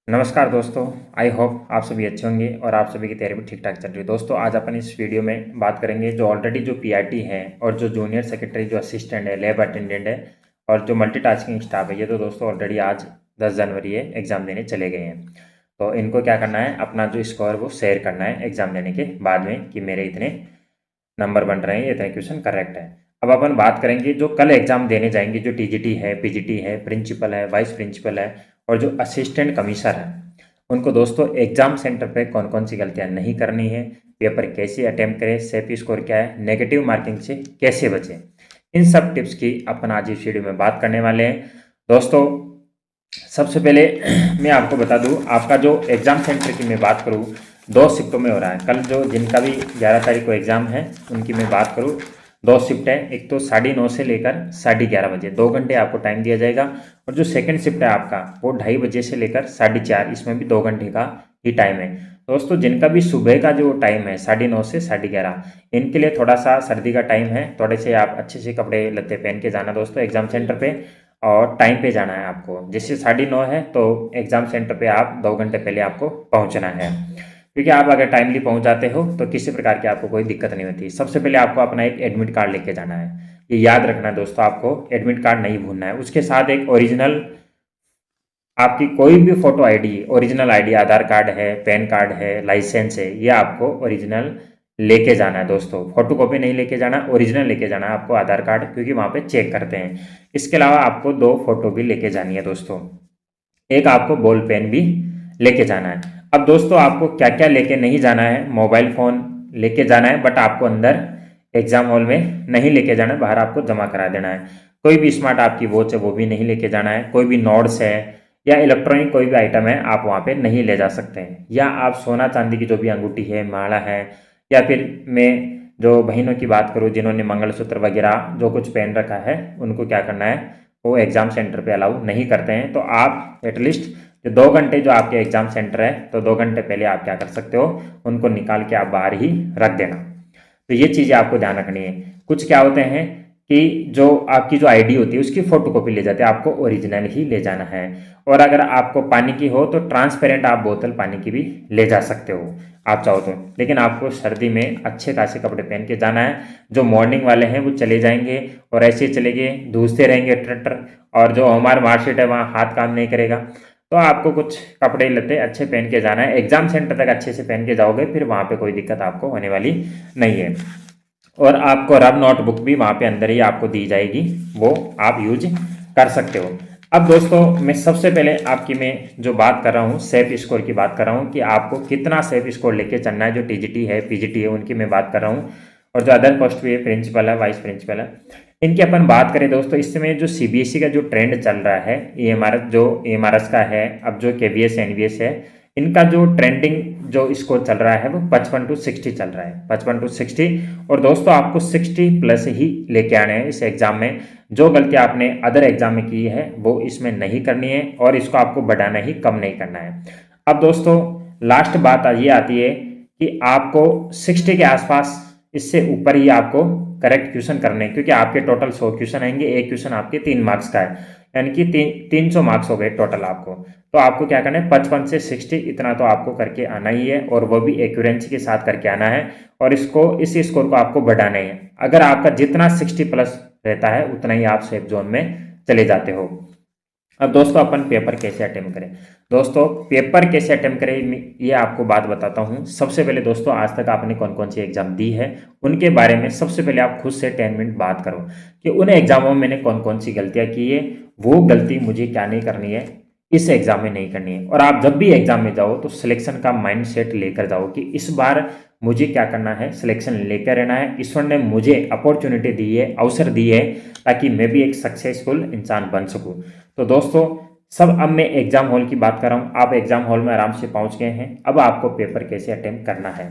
नमस्कार दोस्तों। I hope आप सभी अच्छे होंगे और आप सभी की तैयारी भी ठीक ठाक चल रही है। दोस्तों आज अपन इस वीडियो में बात करेंगे जो ऑलरेडी जो पीआरटी है और जो जूनियर सेक्रेटरी जो असिस्टेंट है, लैब अटेंडेंट है और जो मल्टीटास्किंग स्टाफ है, ये तो दोस्तों ऑलरेडी आज 10 जनवरी है एग्ज़ाम देने चले गए हैं। तो इनको क्या करना है, अपना जो स्कोर वो शेयर करना है एग्ज़ाम देने के बाद में कि मेरे इतने नंबर बन रहे हैं, इतने क्वेश्चन करेक्ट है। अब अपन बात करेंगे जो कल एग्ज़ाम देने जाएंगे, जो टीजीटी है, पीजीटी है, प्रिंसिपल है, वाइस प्रिंसिपल है और जो असिस्टेंट कमिश्नर है, उनको दोस्तों एग्जाम सेंटर पे कौन कौन सी गलतियां नहीं करनी है, पेपर कैसे अटेम्प्ट करें, सेफ स्कोर क्या है, नेगेटिव मार्किंग से कैसे बचें, इन सब टिप्स की अपन आज इस वीडियो में बात करने वाले हैं। दोस्तों सबसे पहले मैं आपको बता दूं, आपका जो एग्ज़ाम सेंटर की मैं बात करूं 2 शिफ्टों में हो रहा है। कल जो जिनका भी 11 तारीख को एग्ज़ाम है उनकी मैं बात करूं 2 शिफ्ट है। एक तो 9:30 से लेकर 11:30 बजे 2 घंटे आपको टाइम दिया जाएगा और जो सेकंड शिफ्ट है आपका वो 2:30 बजे से लेकर 4:30, इसमें भी 2 घंटे का ही टाइम है। दोस्तों जिनका भी सुबह का जो टाइम है 9:30 से 11:30, इनके लिए थोड़ा सा सर्दी का टाइम है, थोड़े से आप अच्छे से कपड़े लत्ते पहन के जाना दोस्तों एग्जाम सेंटर पे और टाइम पे जाना है आपको। जैसे 9:30 है तो एग्जाम सेंटर पे आप 2 घंटे पहले आपको पहुंचना है, क्योंकि आप अगर टाइमली पहुंच जाते हो तो किसी प्रकार की आपको कोई दिक्कत नहीं होती। सबसे पहले आपको अपना एक एडमिट कार्ड लेके जाना है, ये याद रखना है दोस्तों, आपको एडमिट कार्ड नहीं भूलना है। उसके साथ एक ओरिजिनल आपकी कोई भी फोटो आईडी, ओरिजिनल आईडी, आधार कार्ड है, पैन कार्ड है, लाइसेंस है, ये आपको ओरिजिनल लेके जाना है दोस्तों। फोटो कॉपी नहीं लेके जाना, ओरिजिनल लेके जाना है आपको आधार कार्ड, क्योंकि वहाँ पे चेक करते हैं। इसके अलावा आपको 2 फोटो भी लेके जानी है दोस्तों, एक आपको बॉल पेन भी लेके जाना है। अब दोस्तों आपको क्या क्या लेके नहीं जाना है, मोबाइल फ़ोन लेके जाना है बट आपको अंदर एग्जाम हॉल में नहीं लेके जाना है, बाहर आपको जमा करा देना है। कोई भी स्मार्ट आपकी वॉच है वो भी नहीं लेके जाना है, कोई भी नोट्स है या इलेक्ट्रॉनिक कोई भी आइटम है आप वहाँ पे नहीं ले जा सकते हैं। या आप सोना चांदी की जो भी अंगूठी है, माला है, या फिर मैं जो बहनों की बात करूँ जिन्होंने मंगलसूत्र वगैरह जो कुछ पहन रखा है, उनको क्या करना है, वो एग्ज़ाम सेंटर पे अलाउ नहीं करते हैं। तो आप एटलीस्ट जो 2 घंटे जो आपके एग्ज़ाम सेंटर है, तो 2 घंटे पहले आप क्या कर सकते हो, उनको निकाल के आप बाहर ही रख देना। तो ये चीज़ें आपको ध्यान रखनी है। कुछ क्या होते हैं कि जो आपकी जो आईडी होती है उसकी फ़ोटोकॉपी ले जाते हैं, आपको ओरिजिनल ही ले जाना है। और अगर आपको पानी की हो तो ट्रांसपेरेंट आप बोतल पानी की भी ले जा सकते हो आप चाहो तो, लेकिन आपको सर्दी में अच्छे खासे कपड़े पहन के जाना है। जो मॉर्निंग वाले हैं वो चले जाएंगे और ऐसे चले गए धूसते रहेंगे ट्रैक्टर, और जो हमारा मार्कशीट है वहाँ हाथ काम नहीं करेगा। तो आपको कुछ कपड़े लत्ते अच्छे पहन के जाना है, एग्जाम सेंटर तक अच्छे से पहन के जाओगे, फिर वहाँ पे कोई दिक्कत आपको होने वाली नहीं है। और आपको रब नोटबुक भी वहाँ पे अंदर ही आपको दी जाएगी, वो आप यूज कर सकते हो। अब दोस्तों मैं सबसे पहले आपकी मैं जो बात कर रहा हूँ सेफ स्कोर की बात कर रहा हूँ कि आपको कितना सेफ स्कोर लेके चलना है। जो टीजीटी है, पीजीटी है, उनकी मैं बात कर रहा हूँ और जो अदर पोस्ट भी है, प्रिंसिपल है, वाइस प्रिंसिपल है, इनकी अपन बात करें दोस्तों, इस समय जो सीबीएसई का जो ट्रेंड चल रहा है, ईएमआरएस का है, अब जो केवीएस एनवीएस है, इनका जो ट्रेंडिंग जो स्कोर चल रहा है वो 55 to 60 चल रहा है, 55 to 60। और दोस्तों आपको 60 प्लस ही लेके आने हैं इस एग्जाम में। जो गलती आपने अदर एग्जाम में की है वो इसमें नहीं करनी है और इसको आपको बढ़ाना ही, कम नहीं करना है। अब दोस्तों लास्ट बात ये आती है कि आपको 60 के आसपास, इससे ऊपर ही आपको करेक्ट क्वेश्चन करने हैं, क्योंकि आपके टोटल 100 क्वेश्चन आएंगे, एक क्वेश्चन आपके 3 मार्क्स का है, यानी कि 300 मार्क्स हो गए टोटल आपको। तो आपको क्या करना है, 55 से 60 इतना तो आपको करके आना ही है, और वो भी एक्यूरेंसी के साथ करके आना है। और इस स्कोर को आपको बढ़ाना है। अगर आपका जितना 60 प्लस रहता है उतना ही आप सेफ जोन में चले जाते हो। अब दोस्तों अपन पेपर कैसे अटेम्प्ट करें, दोस्तों पेपर कैसे अटेम्प्ट करें ये आपको बात बताता हूँ। सबसे पहले दोस्तों आज तक आपने कौन कौन सी एग्जाम दी है उनके बारे में सबसे पहले आप खुद से 10 मिनट बात करो कि उन एग्जामों में मैंने कौन कौन सी गलतियाँ की है, वो गलती मुझे क्या नहीं करनी है, इस एग्जाम में नहीं करनी है। और आप जब भी एग्जाम में जाओ तो सिलेक्शन का माइंड सेट लेकर जाओ कि इस बार मुझे क्या करना है, सिलेक्शन लेकर रहना है। ईश्वर ने मुझे अपॉर्चुनिटी दी है, अवसर दी है, ताकि मैं भी एक सक्सेसफुल इंसान बन सकूं। तो दोस्तों सब, अब मैं एग्जाम हॉल की बात कर रहा हूँ, आप एग्जाम हॉल में आराम से पहुंच गए हैं। अब आपको पेपर कैसे अटेम्प्ट करना है,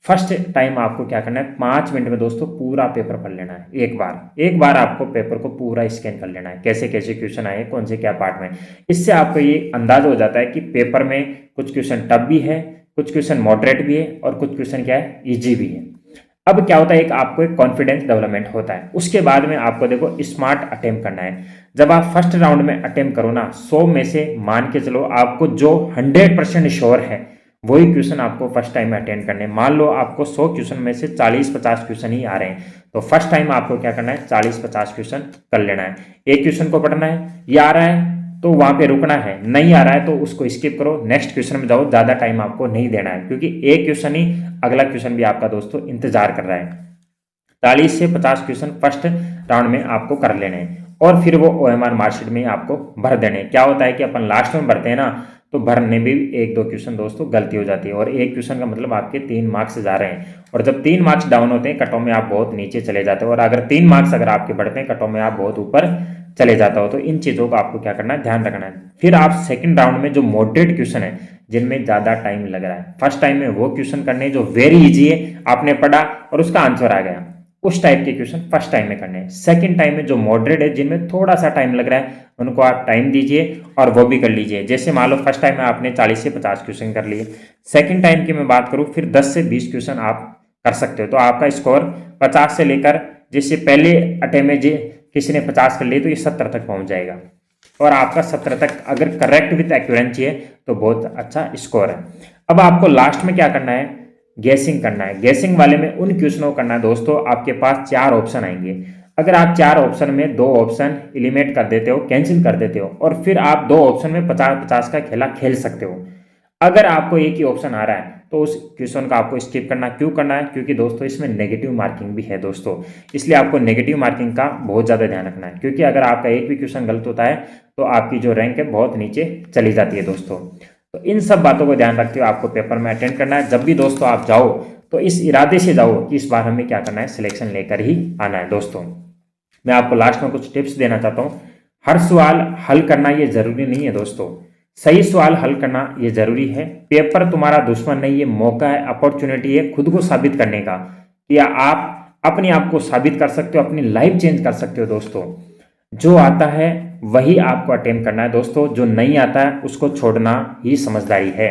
फर्स्ट टाइम आपको क्या करना है, 5 मिनट में दोस्तों पूरा पेपर पढ़ लेना है। एक बार आपको पेपर को पूरा स्कैन कर लेना है, कैसे कैसे क्वेश्चन आए, कौन से क्या पार्ट में। इससे आपको ये अंदाज हो जाता है कि पेपर में कुछ क्वेश्चन टफ भी है, कुछ क्वेश्चन मॉडरेट भी है और कुछ क्वेश्चन क्या है, ईजी भी है। अब क्या होता है, एक आपको एक कॉन्फिडेंस डेवलपमेंट होता है। उसके बाद में आपको देखो स्मार्ट अटेम्प्ट करना है। जब आप फर्स्ट राउंड में अटेम्प्ट करो ना, 100 में से मान के चलो आपको जो 100% श्योर है वही क्वेश्चन आपको फर्स्ट टाइम में अटेंड करने हैं। मान लो आपको 100 क्वेश्चन में से 40-50 क्वेश्चन ही आ रहे हैं, तो फर्स्ट टाइम आपको क्या करना है, 40-50 क्वेश्चन कर लेना है। एक क्वेश्चन को पढ़ना है, ये आ रहा है तो वहां पे रुकना है, नहीं आ रहा है तो उसको स्किप करो, नेक्स्ट क्वेश्चन में जाओ। ज्यादा टाइम आपको नहीं देना है, क्योंकि एक क्वेश्चन ही, अगला क्वेश्चन भी आपका दोस्तों इंतजार कर रहा है। 40 से 50 क्वेश्चन फर्स्ट राउंड में आपको कर लेने हैं, और फिर वो OMR मार्कशीट में आपको भर देने। क्या होता है कि अपन लास्ट में भरते हैं ना, तो भरने में भी 1-2 क्वेश्चन दोस्तों गलती हो जाती है, और एक क्वेश्चन का मतलब आपके 3 मार्क्स जा रहे हैं, और जब 3 मार्क्स डाउन होते हैं कट ऑफ में आप बहुत नीचे चले जाते हो, और अगर 3 मार्क्स अगर आपके बढ़ते हैं कट ऑफ में आप बहुत ऊपर चले जाता हो। तो इन चीज़ों का आपको क्या करना है, ध्यान रखना है। फिर आप सेकंड राउंड में जो मॉडरेट क्वेश्चन है, जिनमें ज़्यादा टाइम लग रहा है, फर्स्ट टाइम में वो क्वेश्चन करने जो वेरी इजी है, आपने पढ़ा और उसका आंसर आ गया, उस टाइप के क्वेश्चन फर्स्ट टाइम में करने हैं। सेकंड टाइम में जो मॉडरेट है, जिनमें थोड़ा सा टाइम लग रहा है, उनको आप टाइम दीजिए और वो भी कर लीजिए। जैसे मान लो फर्स्ट टाइम में आपने 40 से 50 क्वेश्चन कर लिए, सेकंड टाइम की मैं बात करूं, फिर 10 से 20 क्वेश्चन आप कर सकते हो, तो आपका स्कोर 50 से लेकर, जैसे पहले अटेम्प्ट में जो किसी ने 50 कर लिए तो ये 70 तक पहुंच जाएगा, और आपका 70 तक अगर करेक्ट विथ एक्यूरेंसी है तो बहुत अच्छा स्कोर है। अब आपको लास्ट में क्या करना है, गैसिंग करना है। गैसिंग वाले में उन क्वेश्चनों को करना है दोस्तों, आपके पास 4 ऑप्शन आएंगे। अगर आप 4 ऑप्शन में 2 ऑप्शन एलिमिनेट कर देते हो, कैंसिल कर देते हो, और फिर आप 2 ऑप्शन में 50-50 का खेला खेल सकते हो। अगर आपको एक ही ऑप्शन आ रहा है तो उस क्वेश्चन का आपको स्किप करना। क्यों करना है, क्योंकि दोस्तों इसमें नेगेटिव मार्किंग भी है दोस्तों, इसलिए आपको नेगेटिव मार्किंग का बहुत ज़्यादा ध्यान रखना है, क्योंकि अगर आपका एक भी क्वेश्चन गलत होता है तो आपकी जो रैंक है बहुत नीचे चली जाती है दोस्तों। तो इन सब बातों को ध्यान रखते हुए आपको पेपर में अटेंड करना है। जब भी दोस्तों आप जाओ तो इस इरादे से जाओ कि इस बार हमें क्या करना है, सिलेक्शन लेकर ही आना है दोस्तों। मैं आपको लास्ट में कुछ टिप्स देना चाहता हूँ। हर सवाल हल करना ये जरूरी नहीं है दोस्तों, सही सवाल हल करना ये जरूरी है। पेपर तुम्हारा दुश्मन नहीं, ये मौका है, अपॉर्चुनिटी है खुद को साबित करने का, कि आप अपने आप को साबित कर सकते हो, अपनी लाइफ चेंज कर सकते हो दोस्तों। जो आता है वही आपको अटेम्प्ट करना है दोस्तों, जो नहीं आता है उसको छोड़ना ही समझदारी है।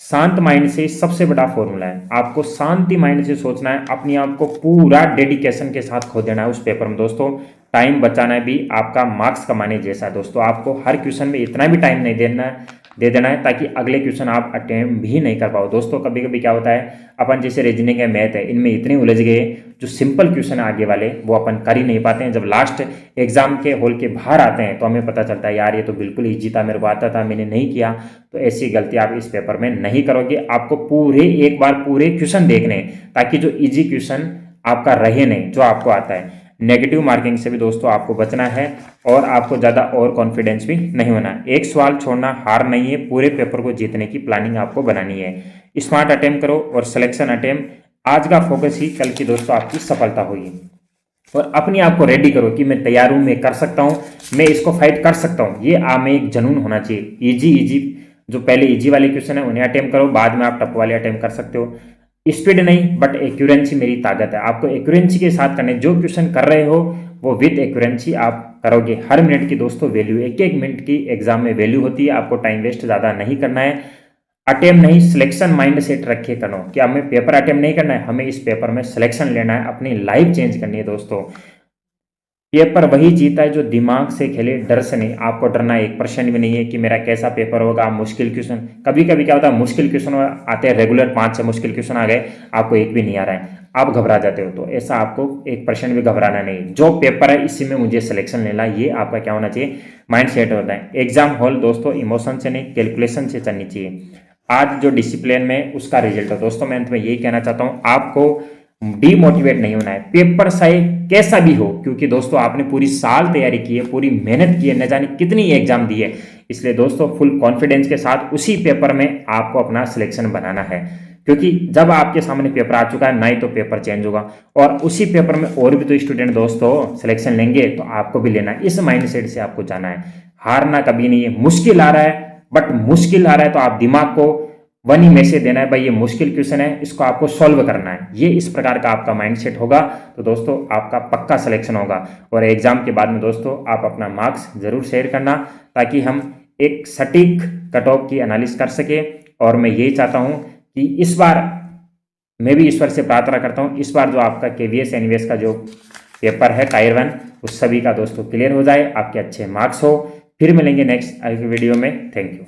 शांत माइंड से सबसे बड़ा फॉर्मूला है, आपको शांति माइंड से सोचना है, अपने आप को पूरा डेडिकेशन के साथ खो देना है उस पेपर में दोस्तों। टाइम बचाना भी आपका मार्क्स कमाने जैसा है दोस्तों। आपको हर क्वेश्चन में इतना भी टाइम नहीं दे देना है ताकि अगले क्वेश्चन आप अटेम्प्ट भी नहीं कर पाओ दोस्तों। कभी कभी क्या होता है, अपन जैसे रीजनिंग है, मैथ है, इनमें इतने उलझ गए, जो सिंपल क्वेश्चन है आगे वाले वो अपन कर ही नहीं पाते हैं। जब लास्ट एग्जाम के हॉल के बाहर आते हैं तो हमें पता चलता है यार ये तो बिल्कुल ईजी था, मेरे को आता था, मैंने नहीं किया। तो ऐसी गलती आप इस पेपर में नहीं करोगे। आपको पूरे एक बार पूरे क्वेश्चन देखने, ताकि जो ईजी क्वेश्चन आपका रहे नहीं, जो आपको आता है। नेगेटिव मार्किंग से भी दोस्तों आपको बचना है, और आपको ज़्यादा ओवर कॉन्फिडेंस भी नहीं होना। एक सवाल छोड़ना हार नहीं है, पूरे पेपर को जीतने की प्लानिंग आपको बनानी है। स्मार्ट अटेम्प्ट करो और सिलेक्शन अटेम्प्ट, आज का फोकस ही कल की दोस्तों आपकी सफलता होगी। और अपने आप को रेडी करो कि मैं तैयार हूँ, मैं कर सकता हूँ, मैं इसको फाइट कर सकता हूँ। ये आप में एक जुनून होना चाहिए। इजी जो पहले इजी वाले क्वेश्चन है उन्हें अटेम्प्ट करो, बाद में आप टफ वाले अटेम्प्ट कर सकते हो। स्पीड नहीं बट एक्यूरेंसी मेरी ताकत है। आपको एक्यूरेंसी के साथ करने, जो क्वेश्चन कर रहे हो वो विद एक्यूरेंसी आप करोगे। हर मिनट की दोस्तों वैल्यू, एक एक मिनट की एग्जाम में वैल्यू होती है। आपको टाइम वेस्ट ज़्यादा नहीं करना है। अटेम्प्ट नहीं, सिलेक्शन माइंड सेट रखे करो कि हमें पेपर अटेम्प्ट नहीं करना है, हमें इस पेपर में सिलेक्शन लेना है, अपनी लाइफ चेंज करनी है दोस्तों। पेपर वही जीता है जो दिमाग से खेले, डर से नहीं। आपको डरना 1% भी नहीं है कि मेरा कैसा पेपर होगा। मुश्किल क्वेश्चन, कभी कभी क्या होता है, मुश्किल क्वेश्चन आते हैं, रेगुलर 5-6 मुश्किल क्वेश्चन आ गए, आपको एक भी नहीं आ रहा है, आप घबरा जाते हो। तो ऐसा आपको 1% भी घबराना नहीं। जो पेपर है इसी में मुझे सिलेक्शन लेना, ये आपका क्या होना चाहिए, माइंड सेट होता है। एग्जाम हॉल दोस्तों इमोशन से नहीं, कैलकुलेशन से चलनी चाहिए। आज जो डिसिप्लिन में उसका रिजल्ट है दोस्तों। मैं अंत में यही कहना चाहता हूँ, आपको डीमोटिवेट नहीं होना है, पेपर चाहे कैसा भी हो, क्योंकि दोस्तों आपने पूरी साल तैयारी की है, पूरी मेहनत की है, न जाने कितनी एग्जाम दी है। इसलिए दोस्तों फुल कॉन्फिडेंस के साथ उसी पेपर में आपको अपना सिलेक्शन बनाना है, क्योंकि जब आपके सामने पेपर आ चुका है ना ही तो पेपर चेंज होगा, और उसी पेपर में और भी तो स्टूडेंट दोस्तों सिलेक्शन लेंगे, तो आपको भी लेना है। इस माइंडसेट से आपको जाना है, हारना कभी नहीं है। मुश्किल आ रहा है, बट मुश्किल आ रहा है तो आप दिमाग को वन ही मैसेज देना है, भाई ये मुश्किल क्वेश्चन है, इसको आपको सॉल्व करना है। ये इस प्रकार का आपका माइंडसेट होगा तो दोस्तों आपका पक्का सिलेक्शन होगा। और एग्जाम के बाद में दोस्तों आप अपना मार्क्स जरूर शेयर करना, ताकि हम एक सटीक कट ऑफ की एनालिसिस कर सके। और मैं यही चाहता हूं कि इस बार मैं भी ईश्वर से प्रार्थना करता हूँ इस बार जो आपका KVS NVS का जो पेपर है टायर 1 उस सभी का दोस्तों क्लियर हो जाए, आपके अच्छे मार्क्स हो। फिर मिलेंगे नेक्स्ट वीडियो में। Thank you.